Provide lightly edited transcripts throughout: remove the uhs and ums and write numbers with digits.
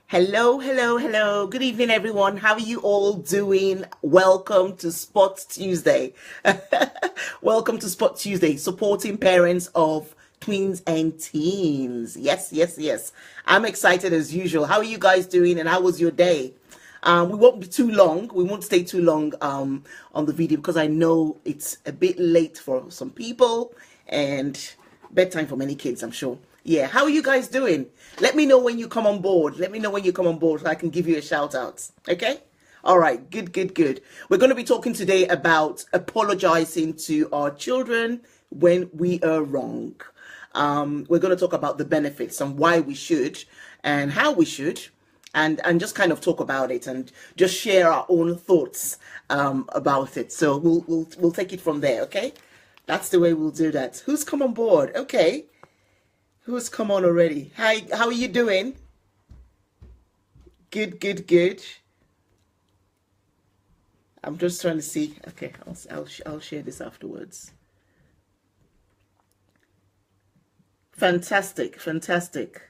Hello, hello, hello. Good evening, everyone. How are you all doing? Welcome to Spot Tuesday. Welcome to Spot Tuesday, supporting parents of twins and teens. Yes, yes, yes. I'm excited as usual. How are you guys doing and how was your day? We won't be too long. We won't stay too long on the video because I know it's a bit late for some people and bedtime for many kids, I'm sure. Yeah, how are you guys doing? Let me know when you come on board. Let me know when you come on board so I can give you a shout out. Okay? All right, good, good, good. We're going to be talking today about apologizing to our children when we are wrong. We're going to talk about the benefits and why we should and how we should and just kind of talk about it and just share our own thoughts about it. So we'll take it from there, okay? That's the way we'll do that. Who's come on board? Okay. Who's come on already? Hi, how are you doing? Good, good, good. I'm just trying to see. Okay, I'll share this afterwards. Fantastic, fantastic.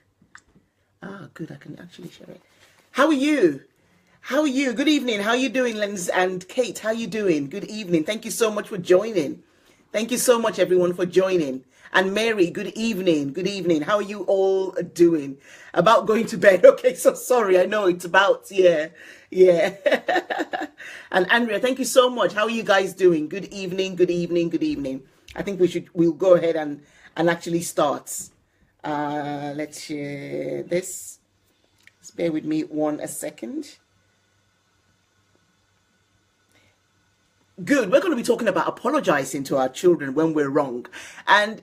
Ah, good. I can actually share it. How are you? How are you? Good evening. How are you doing, Lens and Kate? How are you doing? Good evening. Thank you so much for joining. Thank you so much, everyone, for joining. And Mary, good evening. Good evening. How are you all doing? About going to bed. Okay, so sorry. I know it's about, yeah. And Andrea, thank you so much. How are you guys doing? Good evening, good evening, good evening. I think we'll go ahead and actually start. Let's share this. Just bear with me a second. Good. We're going to be talking about apologizing to our children when we're wrong. And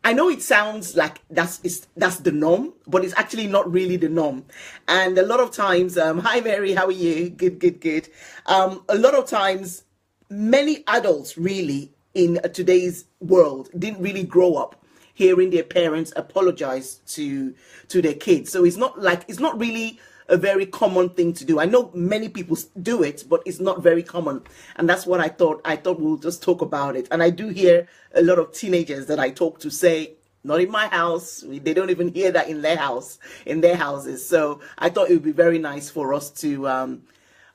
I know it sounds like that's the norm, but it's actually not really the norm. And a lot of times, hi Mary, how are you? Good, good, good. A lot of times, many adults really in today's world didn't really grow up hearing their parents apologize to their kids. So it's not really a very common thing to do. I know many people do it, but it's not very common. And that's what I thought. I thought we'll just talk about it. And I do hear a lot of teenagers that I talk to say, not in my house. They don't even hear that in their house, in their houses. So I thought it would be very nice for us to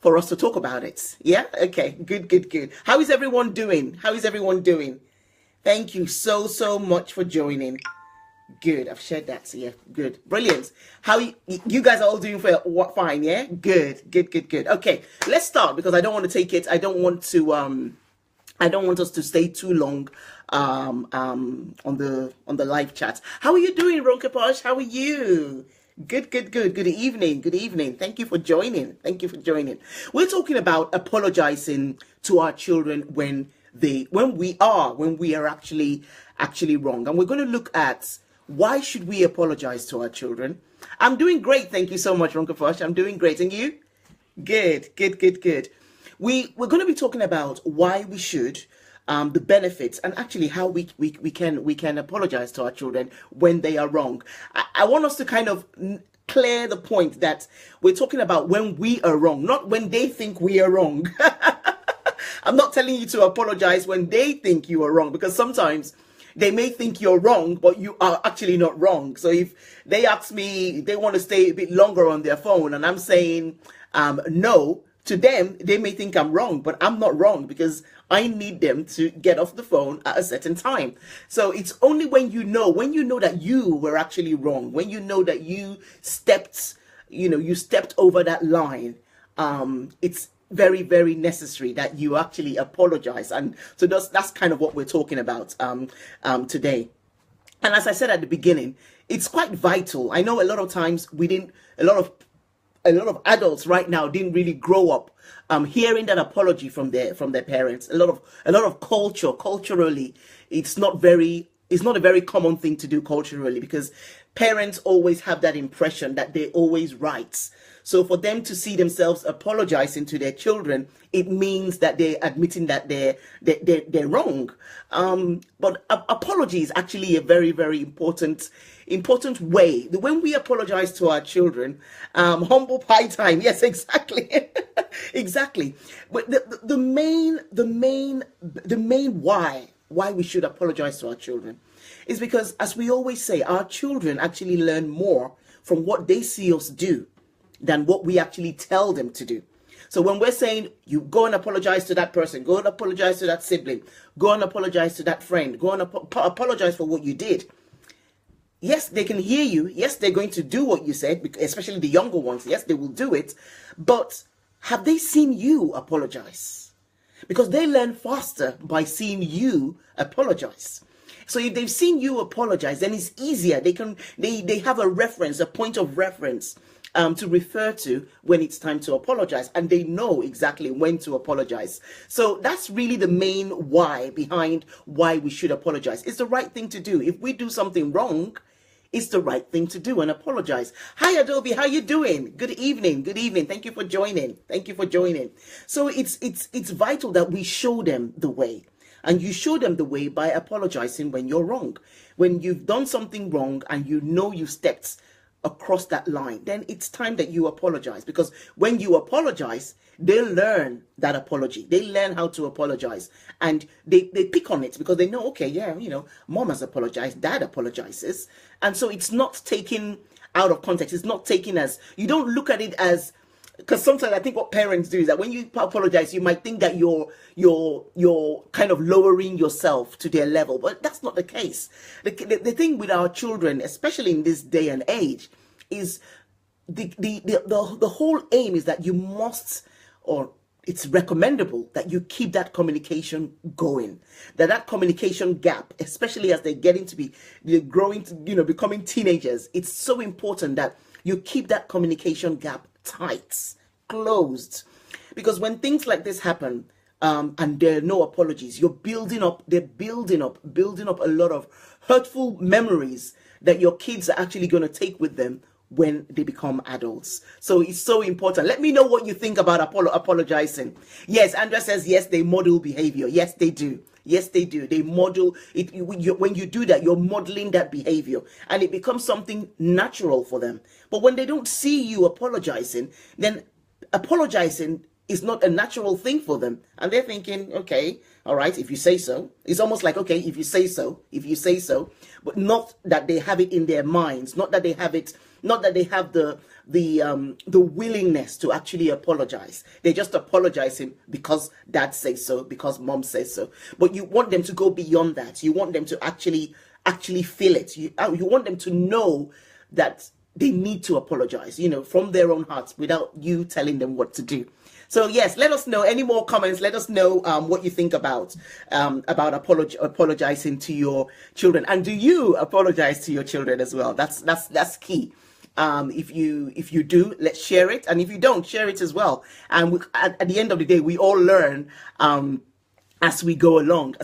talk about it. Yeah? Okay. Good, good, good. How is everyone doing? How is everyone doing? Thank you so, so much for joining. Good. I've shared that. So yeah, good. Brilliant. How you guys are all doing for what? Fine. Yeah. Good. Good. Good. Good. Okay. Let's start because I don't want to take it. I don't want us to stay too long on the live chat. How are you doing, Ronkaposh? How are you? Good, good, good. Good evening. Good evening. Thank you for joining. Thank you for joining. We're talking about apologizing to our children when we are actually wrong. And we're going to look at why should we apologize to our children. I'm doing great. Thank you so much, Ronkaposh. I'm doing great. And you? Good, good, good, good. We're going to be talking about why we should, the benefits, and actually how we can apologize to our children when they are wrong. I want us to kind of clear the point that we're talking about when we are wrong, not when they think we are wrong. I'm not telling you to apologize when they think you are wrong, because sometimes they may think you're wrong, but you are actually not wrong. So if they ask me, they want to stay a bit longer on their phone and I'm saying no, to them, they may think I'm wrong, but I'm not wrong because I need them to get off the phone at a certain time. So it's only when you know that you were actually wrong, when you know that you stepped over that line, it's very, very necessary that you actually apologize. And so that's kind of what we're talking about today. And as I said at the beginning, it's quite vital. I know a lot of times a lot of adults right now didn't really grow up hearing that apology from their parents. A lot of culturally, it's not a very common thing to do culturally, because parents always have that impression that they're always right. So for them to see themselves apologizing to their children, it means that they're admitting that they're wrong. But apology is actually a very, very important way. When we apologize to our children, humble pie time. Yes, exactly. Exactly. But the main why we should apologize to our children is because, as we always say, our children actually learn more from what they see us do than what we actually tell them to do. So when we're saying you go and apologize to that person, go and apologize to that sibling, go and apologize to that friend, go and apologize for what you did. Yes, they can hear you. Yes, they're going to do what you said, especially the younger ones. Yes, they will do it. But have they seen you apologize? Because they learn faster by seeing you apologize. So if they've seen you apologize, then it's easier. They have a reference, a point of reference to refer to when it's time to apologize, and they know exactly when to apologize. So that's really the main why behind why we should apologize. It's the right thing to do. If we do something wrong, it's the right thing to do and apologize. Hi Adobe, how you doing? Good evening. Good evening. Thank you for joining. Thank you for joining. So it's vital that we show them the way. And you show them the way by apologizing when you're wrong. When you've done something wrong and you know you stepped across that line, then it's time that you apologize. Because when you apologize, they learn that apology. They learn how to apologize. And they pick on it because they know, okay, yeah, mom has apologized, dad apologizes. And so it's not taken out of context. It's not taken as, you don't look at it as, because sometimes I think what parents do is that when you apologize, you might think that you're kind of lowering yourself to their level, but that's not the case. The thing with our children, especially in this day and age, is the whole aim is that you must, or it's recommendable that you keep that communication going. That communication gap, especially as they're growing to, becoming teenagers, it's so important that you keep that communication gap tight, closed, because when things like this happen and there are no apologies, they're building up a lot of hurtful memories that your kids are actually going to take with them when they become adults. So it's so important. Let me know what you think about apologizing. Yes, Andrea says yes, they model behavior. Yes, they do. Yes, they do. They model it. When you do that, you're modeling that behavior and it becomes something natural for them. But when they don't see you apologizing, then apologizing is not a natural thing for them. And they're thinking, okay, all right, if you say so. It's almost like, okay, if you say so, but not that they have it in their minds, not that they have the willingness to actually apologize. They're just apologizing because dad says so, because mom says so. But you want them to go beyond that. You want them to actually feel it. You want them to know that they need to apologize, from their own hearts without you telling them what to do. So yes, let us know any more comments. Let us know what you think about apologizing to your children, and do you apologize to your children as well? That's key. If you do, let's share it, and if you don't, share it as well. And at the end of the day, we all learn as we go along.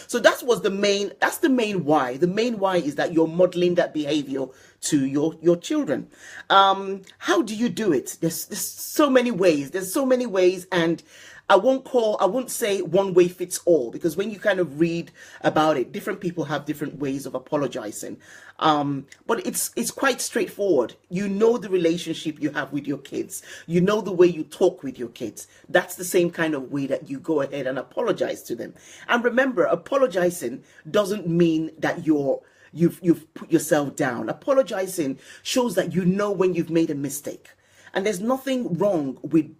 So that's the main why. The main why is that you're modeling that behavior to your children. How do you do it? There's so many ways, and I won't say one way fits all, because when you kind of read about it, different people have different ways of apologizing. But it's quite straightforward. You know the relationship you have with your kids. You know the way you talk with your kids. That's the same kind of way that you go ahead and apologize to them. And remember, apologizing doesn't mean that you've put yourself down. Apologizing shows that you know when you've made a mistake. And there's nothing wrong with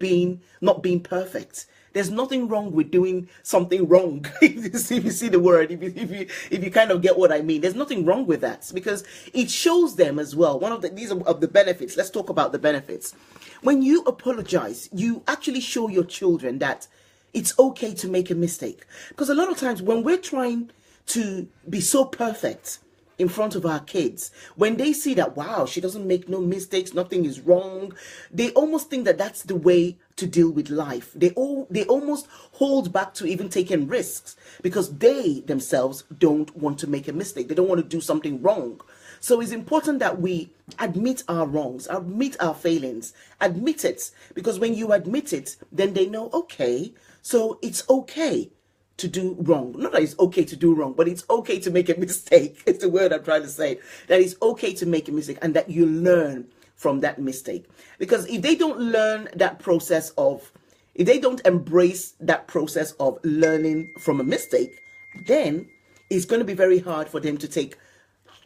not being perfect. There's nothing wrong with doing something wrong. If you see the word, if you kind of get what I mean, there's nothing wrong with that, because it shows them as well. These are the benefits. Let's talk about the benefits. When you apologize, you actually show your children that it's okay to make a mistake. Because a lot of times when we're trying to be so perfect in front of our kids, when they see that, wow, she doesn't make no mistakes, nothing is wrong, they almost think that that's the way to deal with life. They almost hold back to even taking risks, because they themselves don't want to make a mistake. They don't want to do something wrong. So it's important that we admit our wrongs, admit our failings, admit it, because when you admit it, then they know, okay, so it's okay to do wrong. Not that it's okay to do wrong, but it's okay to make a mistake. It's the word I'm trying to say. That it's okay to make a mistake, and that you learn from that mistake. Because if they don't learn that process if they don't embrace that process of learning from a mistake, then it's going to be very hard for them to take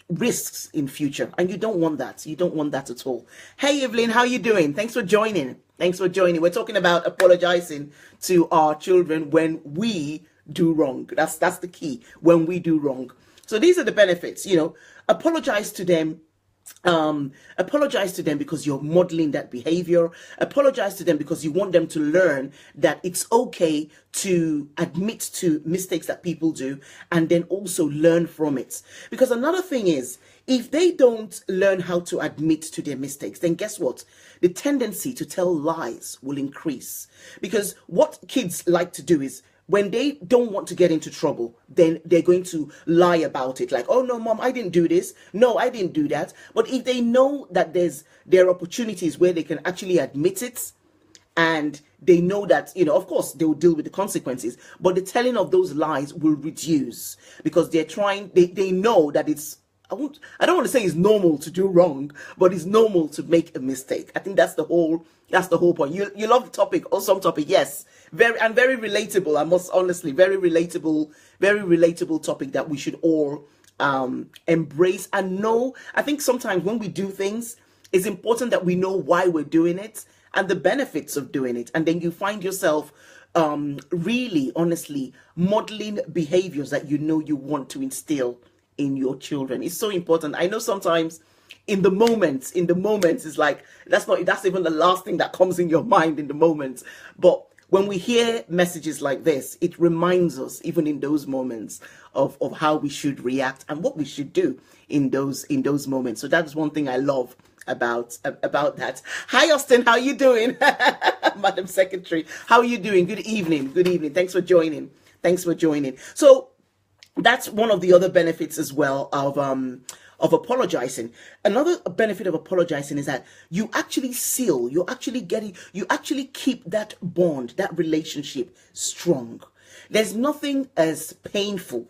risks in future, and you don't want that. You don't want that at all. Hey Evelyn, how you doing? Thanks for joining. We're talking about apologizing to our children when we do wrong. That's the key. When we do wrong. So these are the benefits. Apologize to them. Apologize to them because you're modeling that behavior. Apologize to them because you want them to learn that it's okay to admit to mistakes that people do, and then also learn from it. Because another thing is, if they don't learn how to admit to their mistakes, then guess what? The tendency to tell lies will increase. Because what kids like to do is, when they don't want to get into trouble, then they're going to lie about it. Like, oh no, mom, I didn't do this. No, I didn't do that. But if they know that there are opportunities where they can actually admit it, and they know that, of course, they will deal with the consequences, but the telling of those lies will reduce, because they know that I don't want to say it's normal to do wrong, but it's normal to make a mistake. I think that's the whole point. You love the topic, awesome topic, yes. Very relatable. I must honestly, very relatable topic that we should all embrace and know. I think sometimes when we do things, it's important that we know why we're doing it and the benefits of doing it. And then you find yourself really, honestly, modeling behaviors that you want to instill in your children. It's so important. I know sometimes in the moments it's like that's even the last thing that comes in your mind in the moment. But when we hear messages like this, it reminds us, even in those moments, of how we should react and what we should do in those moments. So that's one thing I love about that. Hi Austin, how you doing? Madam Secretary, how are you doing? Good evening. Thanks for joining. So that's one of the other benefits as well of apologizing. Another benefit of apologizing is that you actually keep that bond, that relationship strong. There's nothing as painful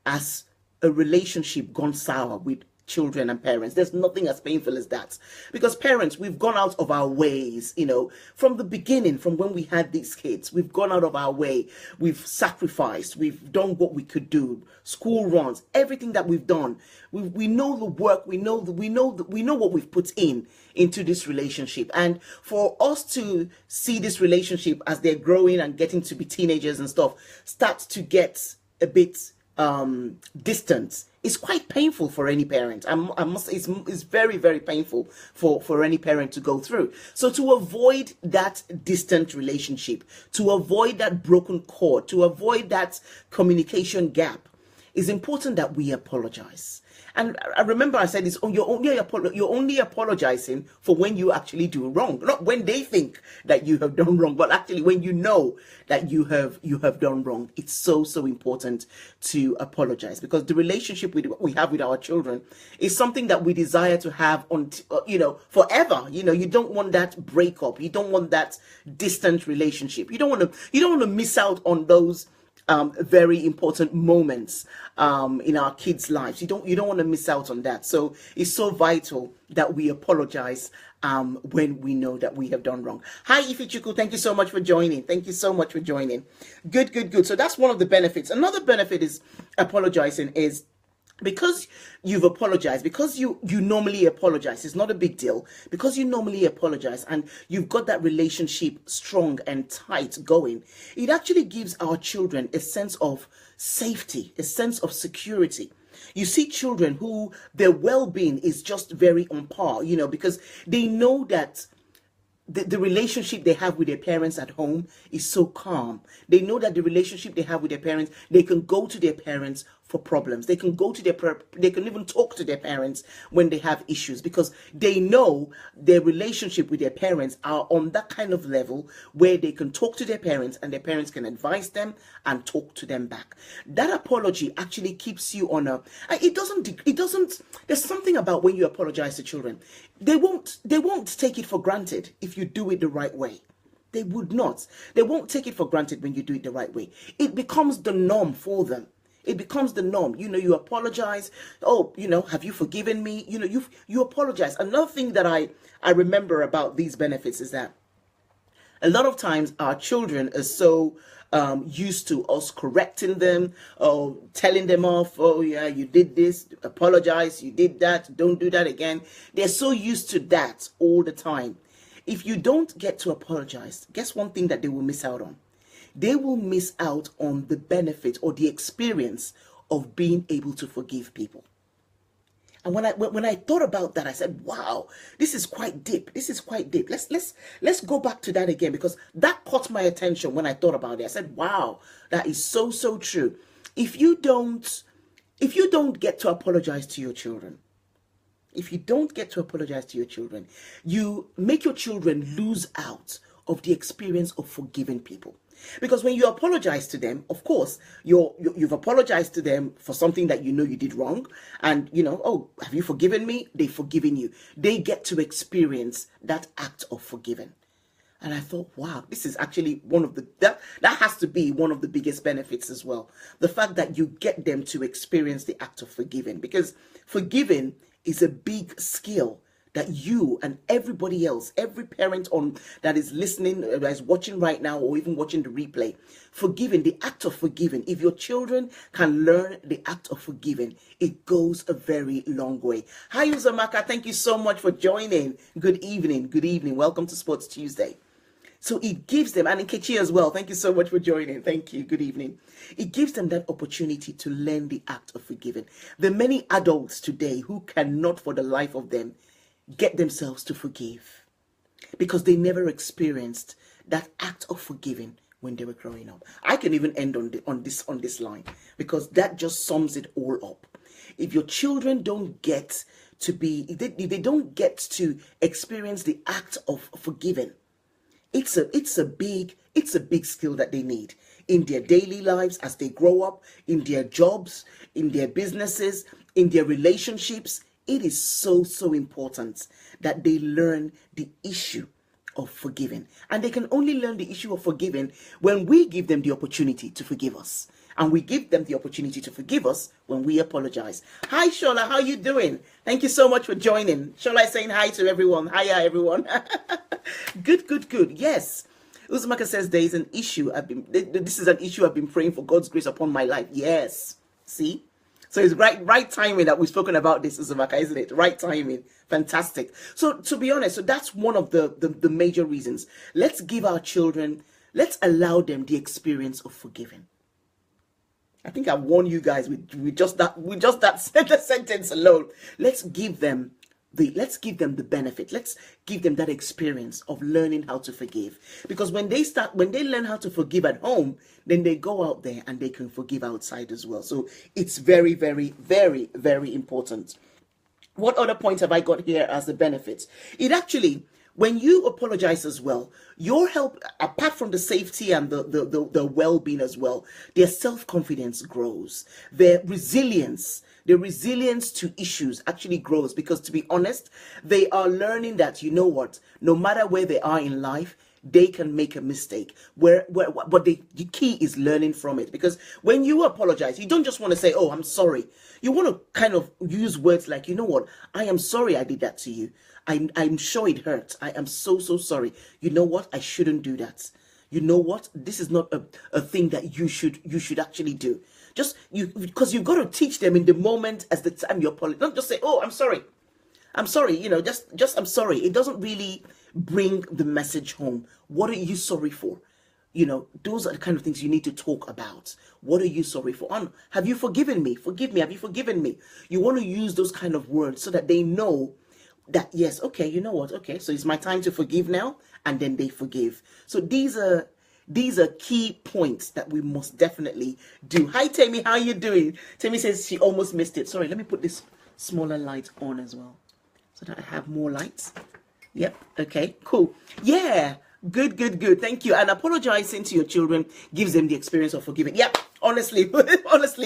as a relationship gone sour with children and parents. There's nothing as painful as that, because parents, we've gone out of our ways, from the beginning, from when we had these kids. We've gone out of our way, we've sacrificed, we've done what we could do, school runs, everything that we've done. We know the work, we know what we've put into this relationship. And for us to see this relationship as they're growing and getting to be teenagers and stuff start to get a bit distant, it's quite painful for any parent. It's very, very painful for any parent to go through. So to avoid that distant relationship, to avoid that broken cord, to avoid that communication gap, it's important that we apologize. And I remember I said this, you're only apologizing for when you actually do wrong, not when they think that you have done wrong, but actually when you know that you have done wrong. It's so important to apologize, because the relationship we have with our children is something that we desire to have forever. You don't want that breakup. You don't want that distant relationship. You don't want to miss out on those very important moments in our kids' lives. You don't want to miss out on that. So it's so vital that we apologize when we know that we have done wrong. Hi Ifichuku, thank you so much for joining. Good. So that's one of the benefits. Another benefit is apologizing is, because you've apologized, because you normally apologize, it's not a big deal, because you normally apologize and you've got that relationship strong and tight going, it actually gives our children a sense of safety, a sense of security. You see children who their well-being is just very on par, because they know that the relationship they have with their parents at home is so calm. They know that the relationship they have with their parents, they can go to their parents for problems. They can even talk to their parents when they have issues, because they know their relationship with their parents are on that kind of level where they can talk to their parents and their parents can advise them and talk to them back. That apology actually keeps you on it doesn't, there's something about when you apologize to children. They won't take it for granted if you do it the right way. They would not. They won't take it for granted when you do it the right way. It becomes the norm for them. It becomes the norm. You apologize. Oh, have you forgiven me? You apologize. Another thing that I remember about these benefits is that A lot of times our children are so used to us correcting them or telling them off. Oh yeah, you did this, apologize, you did that, don't do that again. They're so used to that all the time. If you don't get to apologize, guess one thing that they will miss out on? They will miss out on the benefit or the experience of being able to forgive people. And when I thought about that, I said, "Wow, this is quite deep. This is quite deep." Let's go back to that again, because that caught my attention when I thought about it. I said, "Wow, that is so true." If you don't get to apologize to your children, you make your children lose out of the experience of forgiving people. Because when you apologize to them, of course, you've apologized to them for something that you know you did wrong. And, oh, have you forgiven me? They've forgiven you. They get to experience that act of forgiving. And I thought, wow, this is actually that has to be one of the biggest benefits as well. The fact that you get them to experience the act of forgiving. Because forgiving is a big skill that you and everybody else, every parent that is listening, that is watching right now, or even watching the replay, forgiving, the act of forgiving. If your children can learn the act of forgiving, it goes a very long way. Hi, Uzamaka. Thank you so much for joining. Good evening. Good evening. Welcome to Sports Tuesday. So it gives them, and Nkechi as well, thank you so much for joining. Thank you. Good evening. It gives them that opportunity to learn the act of forgiving. There are many adults today who cannot, for the life of them, get themselves to forgive because they never experienced that act of forgiving when they were growing up. I can even end on this line, because that just sums it all up. If your children don't get to if they don't get to experience the act of forgiving, it's a big skill that they need in their daily lives as they grow up, in their jobs, in their businesses, in their relationships. It is so important that they learn the issue of forgiving. And they can only learn the issue of forgiving when we give them the opportunity to forgive us. And we give them the opportunity to forgive us when we apologize. Hi, Shola. How you doing? Thank you so much for joining. Shola is saying hi to everyone. Hiya, everyone. Good. Yes. Uzumaka says there is an issue. This is an issue I've been praying for God's grace upon my life. Yes. See? So it's right timing that we've spoken about this, Uzumaka, isn't it? Right timing. Fantastic. So to be honest, so that's one of the major reasons. Let's give our children, let's allow them the experience of forgiving. I think I've warned you guys with just that sentence alone. Let's give them the benefit. Let's give them that experience of learning how to forgive. Because when they learn how to forgive at home, then they go out there and they can forgive outside as well. So it's very, very, very, very important. What other points have I got here as the benefits? It actually, when you apologize as well, your help, apart from the safety and the well-being as well, their self-confidence grows. Their resilience to issues actually grows, because to be honest, they are learning that, you know what, no matter where they are in life, they can make a mistake. But the key is learning from it. Because when you apologize, you don't just want to say, oh, I'm sorry. You want to kind of use words like, you know what, I am sorry I did that to you. I'm sure it hurt. I am so sorry. You know what? I shouldn't do that. You know what? This is not a thing that you should actually do. Because you've got to teach them in the moment, as the time you apologize. Don't just say, oh, I'm sorry. I'm sorry. Just I'm sorry. It doesn't really bring the message home. What are you sorry for? Those are the kind of things you need to talk about. What are you sorry for? Have you forgiven me? Forgive me. Have you forgiven me? You want to use those kind of words so that they know that, yes, okay, you know what? Okay, so it's my time to forgive now. And then they forgive. So these are key points that we must definitely do. Hi, Tammy. How are you doing? Tammy says she almost missed it. Sorry, let me put this smaller light on as well so that I have more lights. Yep. Okay, cool. Yeah. Good. Thank you. And apologizing to your children gives them the experience of forgiving. Yeah, honestly,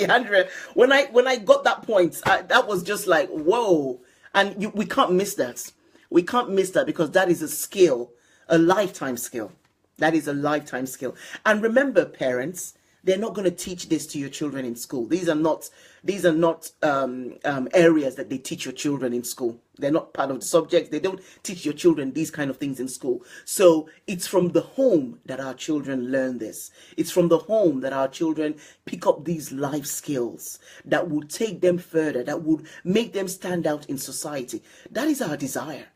Andrea, when I got that point, that was just like, whoa. And we can't miss that. We can't miss that, because that is a skill, a lifetime skill. That is a lifetime skill. And remember, parents, they're not going to teach this to your children in school. These are not areas that they teach your children in school. They're not part of the subjects. They don't teach your children these kind of things in school. So it's from the home that our children learn this. It's from the home that our children pick up these life skills that would take them further, that would make them stand out in society. That is our desire.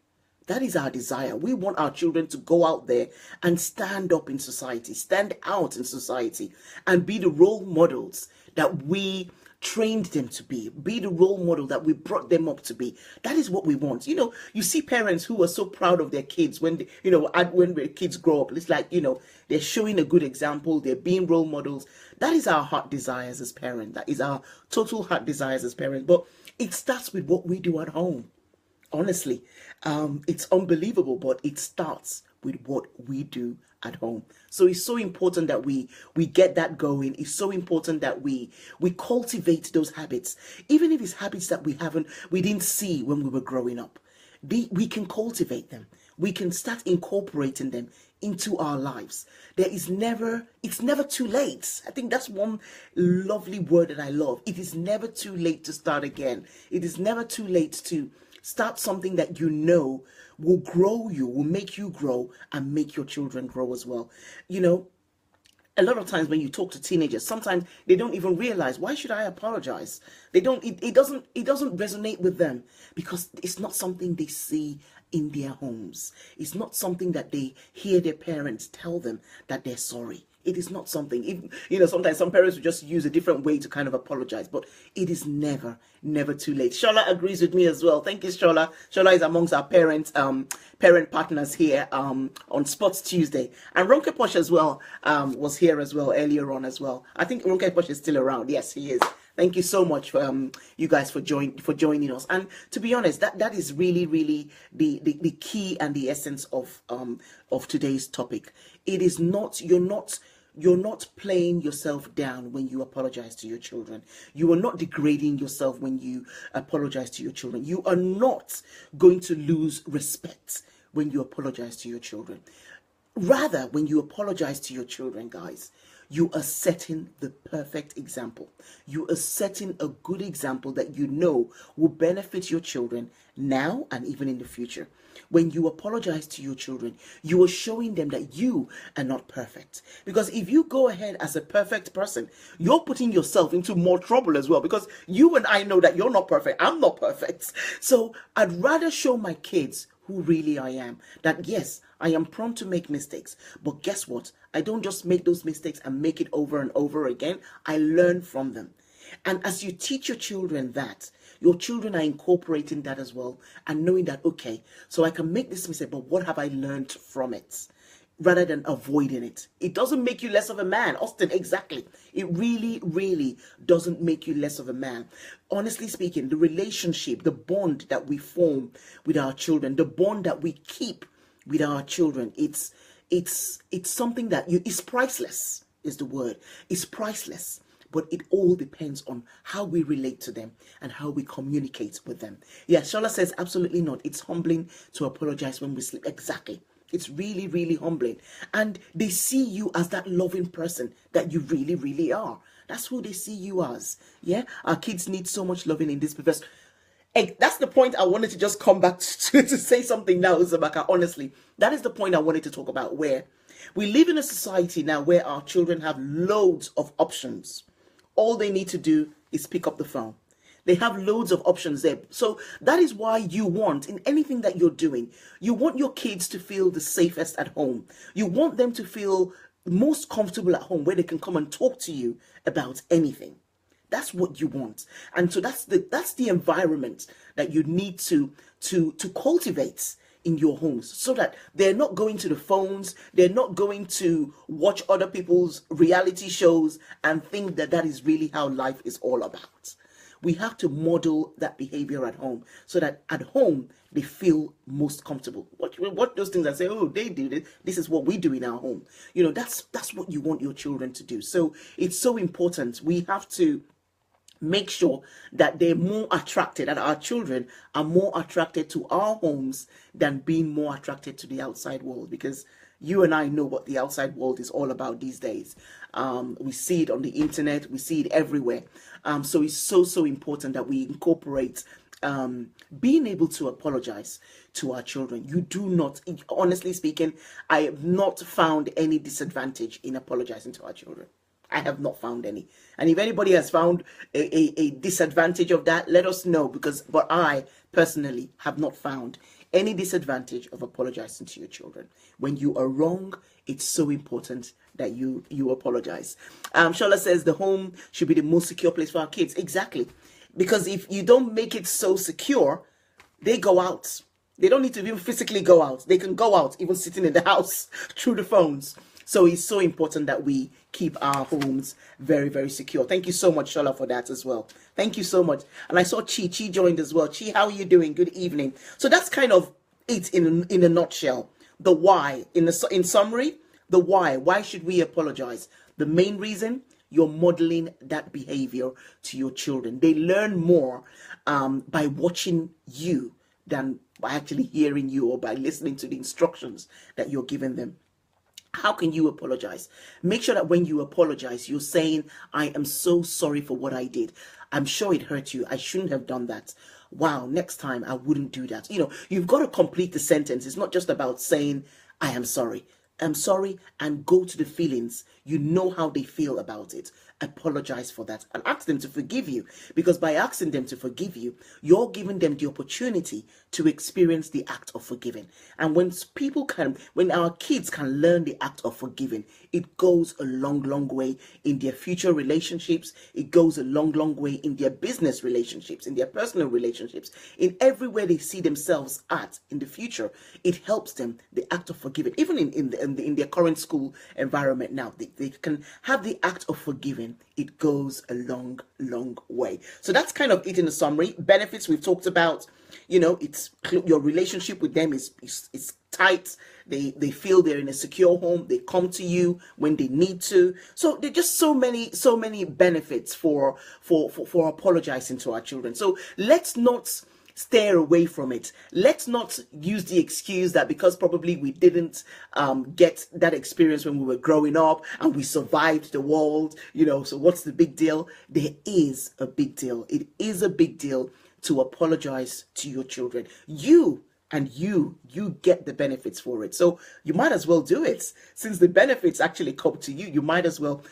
That is our desire. We want our children to go out there and stand up in society, stand out in society, and be the role models that we trained them to be the role model that we brought them up to be. That is what we want. You know, you see parents who are so proud of their kids when they, when their kids grow up. It's like, they're showing a good example. They're being role models. That is our heart desires as parents. That is our total heart desires as parents. But it starts with what we do at home. Honestly, it's unbelievable, but it starts with what we do at home. So it's so important that we get that going. It's so important that we cultivate those habits, even if it's habits that we didn't see when we were growing up. We can cultivate them. We can start incorporating them into our lives. It's never too late. I think that's one lovely word that I love. It is never too late to start again. It is never too late to start something that will grow you, will make you grow and make your children grow as well. A lot of times when you talk to teenagers, sometimes they don't even realize, why should I apologize? It doesn't resonate with them because it's not something they see in their homes. It's not something that they hear their parents tell them that they're sorry. It is not something, sometimes some parents will just use a different way to kind of apologize, but it is never too late. Shola agrees with me as well. Thank you, Shola. Shola is amongst our parent partners here on Sports Tuesday. And Ronke Posh as well was here as well earlier on as well. I think Ronke Posh is still around. Yes, he is. Thank you so much for you guys for joining us. And to be honest, that is really the key and the essence of today's topic. It is not, you're not playing yourself down when you apologize to your children. You are not degrading yourself when you apologize to your children. You are not going to lose respect when you apologize to your children. Rather, when you apologize to your children, guys, you are setting the perfect example. You are setting a good example that will benefit your children now and even in the future. When you apologize to your children, you are showing them that you are not perfect. Because if you go ahead as a perfect person, you're putting yourself into more trouble as well. Because you and I know that you're not perfect. I'm not perfect. So I'd rather show my kids who really I am. That yes, I am prone to make mistakes. But guess what? I don't just make those mistakes and make it over and over again. I learn from them. And as you teach your children that, your children are incorporating that as well and knowing that, okay, so I can make this mistake, but what have I learned from it? Rather than avoiding it. It doesn't make you less of a man. Austin, exactly. It really doesn't make you less of a man. Honestly speaking, the relationship, the bond that we form with our children, the bond that we keep with our children, it's something that it's priceless, is the word. It's priceless. But it all depends on how we relate to them and how we communicate with them. Yeah, Shola says, absolutely not. It's humbling to apologize when we sleep. Exactly. It's really humbling. And they see you as that loving person that you really are. That's who they see you as. Yeah, our kids need so much loving in this because that's the point I wanted to just come back to say something now, Zabaka. Honestly, that is the point I wanted to talk about, where we live in a society now where our children have loads of options. All they need to do is pick up the phone. They have loads of options there. So that is why you want, in anything that you're doing, you want your kids to feel the safest at home. You want them to feel most comfortable at home, where they can come and talk to you about anything. That's what you want. And so that's the environment that you need to cultivate in your homes, so that they're not going to the phones, they're not going to watch other people's reality shows and think that that is really how life is all about. We have to model that behavior at home, so that at home they feel most comfortable. What those things that say, oh, they do this. This is what we do in our home. That's what you want your children to do. So it's so important. We have to make sure that they're more attracted, that our children are more attracted to our homes than being more attracted to the outside world. Because You and I know what the outside world is all about these days. We see it on the internet, we see it everywhere. So it's so important that we incorporate being able to apologize to our children. You do not, honestly speaking, I have not found any disadvantage in apologizing to our children. I have not found any. And if anybody has found a disadvantage of that, let us know, but I personally have not found any disadvantage of apologizing to your children. When you are wrong, it's so important that you apologize. Shola says the home should be the most secure place for our kids. Exactly. Because if you don't make it so secure, they go out. They don't need to even physically go out. They can go out, even sitting in the house through the phones. So it's so important that we keep our homes very secure. Thank you so much, Shola, for that as well. Thank you so much. And I saw Chi joined as well. Chi, how are you doing? Good evening. So that's kind of it in a nutshell. The why. In summary, the why. Why should we apologize? The main reason, you're modeling that behavior to your children. They learn more by watching you than by actually hearing you or by listening to the instructions that you're giving them. How can you apologize? Make sure that when you apologize, you're saying, I am so sorry for what I did. I'm sure it hurt you. I shouldn't have done that. Wow, next time I wouldn't do that. You've got to complete the sentence. It's not just about saying, I am sorry. I'm sorry, and go to the feelings. You know how they feel about it. Apologize for that and ask them to forgive you, because by asking them to forgive you, you're giving them the opportunity to experience the act of forgiving. And when our kids can learn the act of forgiving, it goes a long way in their future relationships. It goes a long way in their business relationships, in their personal relationships, in everywhere they see themselves at in the future. It helps them, the act of forgiving. Even in their current school environment now, they can have the act of forgiving. It goes a long way. So that's kind of it in a summary. Benefits we've talked about. It's your relationship with them is tight. They feel they're in a secure home. They come to you when they need to. So there are just so many benefits for apologizing to our children. So let's not steer away from it. Let's not use the excuse that because probably we didn't get that experience when we were growing up and we survived the world, so what's the big deal? There is a big deal. It is a big deal to apologize to your children. You get the benefits for it. So you might as well do it. Since the benefits actually come to you, you might as well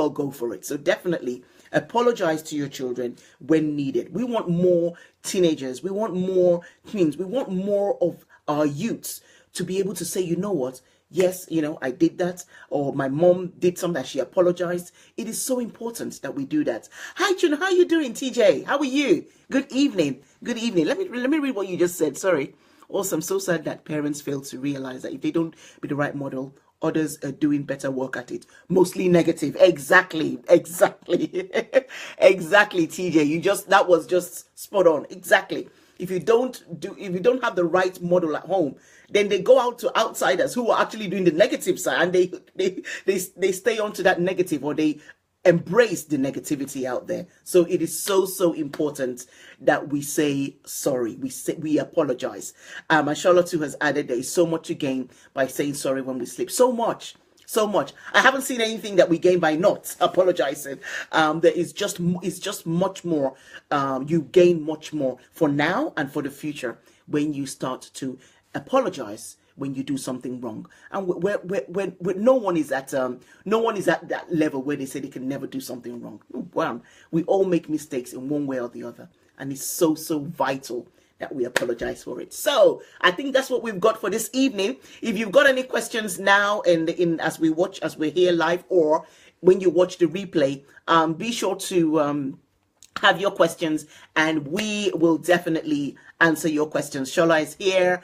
go for it. So definitely apologize to your children when needed. We want more teenagers. We want more teens. We want more of our youths to be able to say, you know what? Yes, I did that, or my mom did something that she apologized. It is so important that we do that. Hi, Chun, how are you doing, TJ? How are you? Good evening. Good evening. Let me read what you just said. Sorry. Also, I'm so sad that parents fail to realize that if they don't be the right model, others are doing better work at it. Mostly negative. Exactly. Exactly, TJ. That was just spot on. Exactly. If you don't have the right model at home, then they go out to outsiders who are actually doing the negative side, and they stay onto that negative, or they embrace the negativity out there. So it is so important that we say sorry. We apologize. And Charlotte too has added there is so much to gain by saying sorry when we slip. So much. I haven't seen anything that we gain by not apologizing. It's just much more. You gain much more for now and for the future when you start to apologize when you do something wrong. And when no one is at that level where they say they can never do something wrong. Wow, we all make mistakes in one way or the other, and it's so vital that we apologize for it. So I think that's what we've got for this evening. If you've got any questions now as we're here live, or when you watch the replay, be sure to have your questions, and we will definitely answer your questions. Shola is here.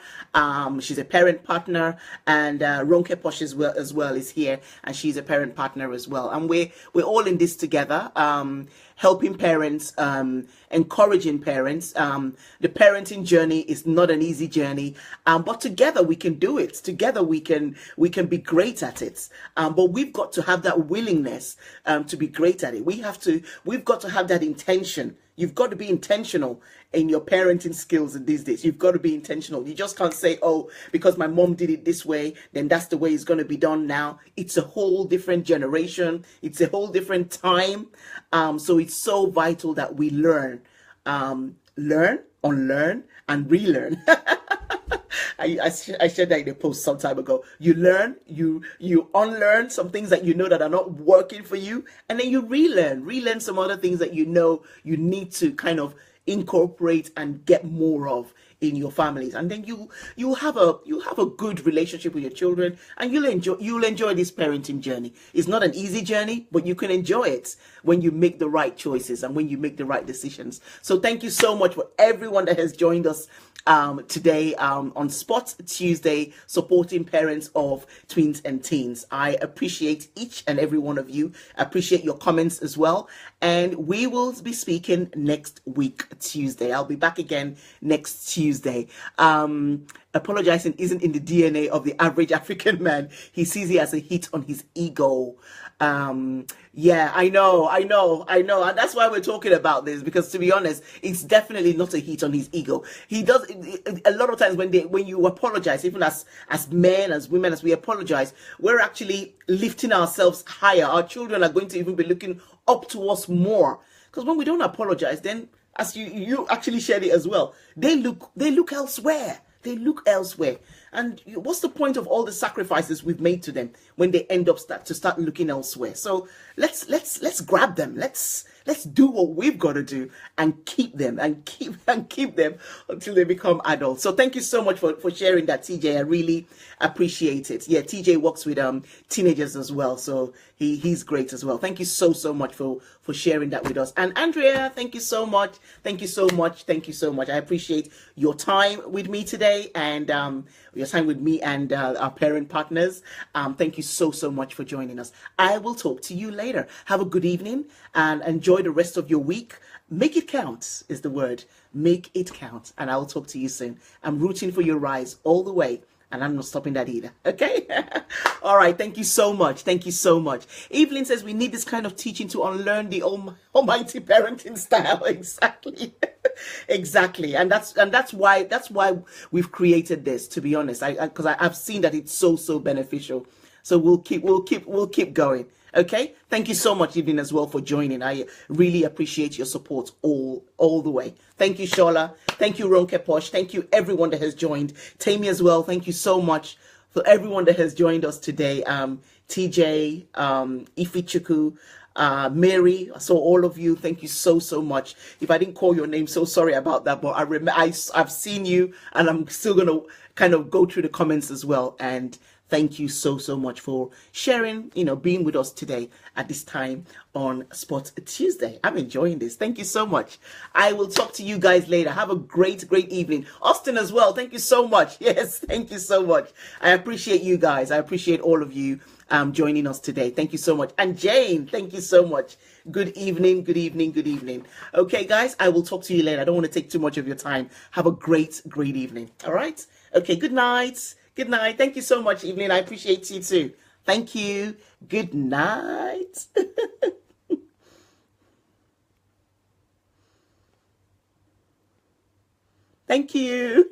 She's a parent partner, and Ronke Posh as well is here, and she's a parent partner as well. And we're all in this together, helping parents, encouraging parents. The parenting journey is not an easy journey, but together we can do it. Together we can be great at it. But we've got to have that willingness to be great at it. We've got to have that intention. You've got to be intentional in your parenting skills in these days. You've got to be intentional. You just can't say, oh, because my mom did it this way, then that's the way it's going to be done now. It's a whole different generation. It's a whole different time. So it's so vital that we learn, unlearn, and relearn. I shared that in a post some time ago. You learn, you unlearn some things that you know that are not working for you, and then you relearn some other things that you know you need to kind of incorporate and get more of in your families, and then you'll have a good relationship with your children, and you'll enjoy this parenting journey. It's not an easy journey, but you can enjoy it when you make the right choices and when you make the right decisions. So thank you so much for everyone that has joined us today on Spot Tuesday, supporting parents of twins and teens. I appreciate each and every one of you. I appreciate your comments as well. And we will be speaking next week, Tuesday. I'll be back again next Tuesday. Apologizing isn't in the DNA of the average African man. He sees it as a hit on his ego. Yeah, I know. And that's why we're talking about this, because to be honest, it's definitely not a hit on his ego. He does a lot of times when you apologize, even as men, as women, as we apologize, we're actually lifting ourselves higher. Our children are going to even be looking up to us more. Because when we don't apologize, then as you actually shared it as well, they look elsewhere. They look elsewhere. And what's the point of all the sacrifices we've made to them when they end up start looking elsewhere? So let's grab them. Let's do what we've got to do and keep them and keep them until they become adults. So thank you so much for sharing that, TJ. I really appreciate it. Yeah, TJ works with teenagers as well, so he's great as well. Thank you so much for sharing that with us. And Andrea, thank you so much. Thank you so much. Thank you so much. I appreciate your time with me today, and your time with me and our parent partners. Thank you so much for joining us. I will talk to you later. Have a good evening and enjoy the rest of your week. Make it count is the word. Make it count. And I will talk to you soon. I'm rooting for your rise all the way, and I'm not stopping that either. Okay? All right. Thank you so much. Thank you so much. Evelyn says we need this kind of teaching to unlearn the almighty parenting style. Exactly. Exactly. And that's why we've created this, to be honest. Because I've seen that it's so beneficial. So we'll keep going. Okay. Thank you so much, Evelyn, as well, for joining. I really appreciate your support all the way. Thank you, Shola. Thank you, Ronke Posh. Thank you, everyone that has joined. Tammy as well. Thank you so much for everyone that has joined us today. TJ, Ifichuku, Mary, so all of you, thank you so much. If I didn't call your name, so sorry about that, but I've seen you, and I'm still gonna kind of go through the comments as well. And thank you so much for sharing, being with us today at this time on Spot Tuesday. I'm enjoying this. Thank you so much. I will talk to you guys later. Have a great evening. Austin as well. Thank you so much. Yes, thank you so much. I appreciate you guys. I appreciate all of you joining us today. Thank you so much. And Jane, thank you so much. Good evening. Okay, guys, I will talk to you later. I don't want to take too much of your time. Have a great evening. All right? Okay, good night. Good night. Thank you so much, Evelyn. I appreciate you too. Thank you. Good night. Thank you.